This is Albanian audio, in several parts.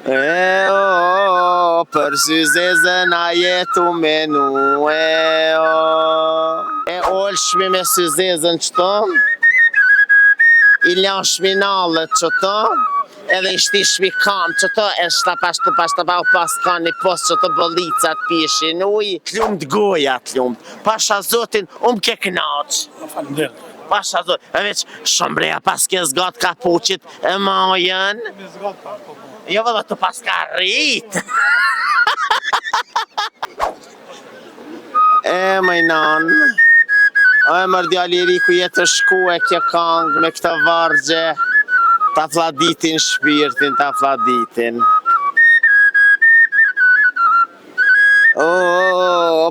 Për syzezën a jetu menu E olshmi me syzezën qëto I lan shminallet qëto Edhe ishti shmikam qëto E shtapashtu pa u pas ka një post qëto bollicat pishin uj Tlumt goja tlumt Pasha zotin ke knaq Pasha zotin E veç shëmbreja pas ke zgat kapuqit e majen Jo vëllë të pas ka rrit E majnan E mërdjali ku jetë të shku e kjo kang me këta vargje Ta fladitin shpirtin, ta fladitin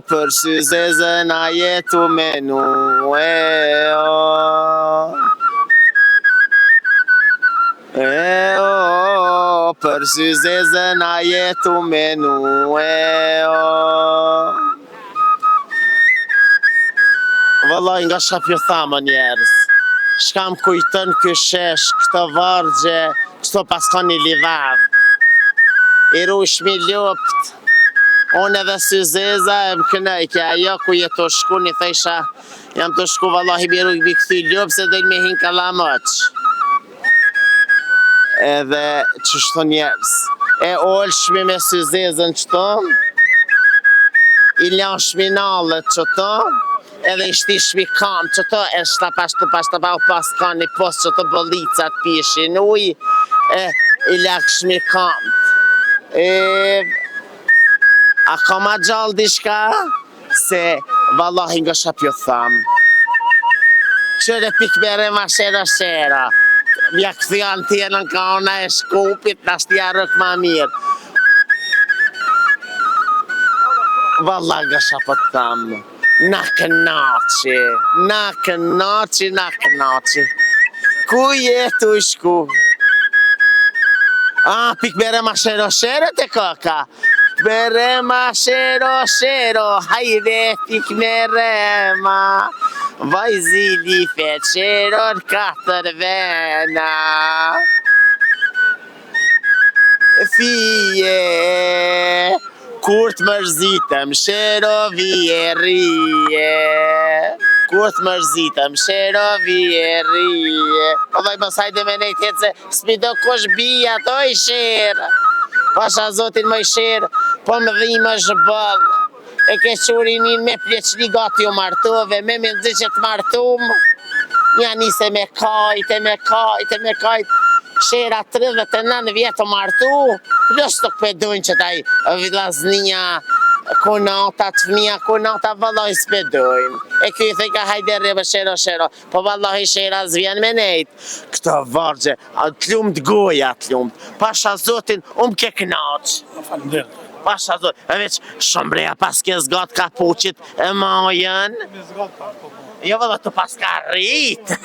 Për syzezën a jetu menu Për syzezën a jetu menu Vëllaj nga shapjo thama njerës Shkam kujtën këshesh këto vargje Kështo pas ka një livav I rushmi lupt Unë edhe syzeza e më kënajke Ajo ku jetu shku një thejsha Jam të shku vëllaj i biru i këthy lup Se dojnë me hin kalamëq Edhe qështu njerës E olshmi me syzezën qëto I lan shminallet qëto Edhe ishti shmikam qëto E shtapashtu pa u pas ka një post qëto bollicat pishin uj I lak shmikam A ka ma gjallë dishka? Se vallahi nga shapjo tham Qëre pikbere ma shera Mja këthjan tjenën ka ona e shkupit Në shtja rëk ma mirë Vallahi nga shapjo tham Na kënaci Ku jetu shku? Pikbere ma shero te kaka Bere ma shero Hajde pikbere ma Vajzili feqeron katër vena Fije Kur të mërzitëm, shero vjerije Kur të mërzitëm, shero vjerije Vaj mësajde me nejtë jetë se s'mi do kush bia to i sherë Pasha zotin më i sherë, po më dhimë është bëllë E ke qurinin me pleqni gati u martove Me me ndzi që të martum Nja nise me kajt Shera 39 vjetë u martu Plus të këpedojnë që taj villaznia Konata, të fëmija konata Vallaj s'pedojnë E kjo i thejka hajde rrëbë shero Po vallaj shera zvjen me nejt Këto vargje, tlumt goja tlumt Pasha zotin, ke knaq Pasha zotin, e veç shëmbreja pas ke zgat kapuqit e majen Jo vëllë të pas ka rrit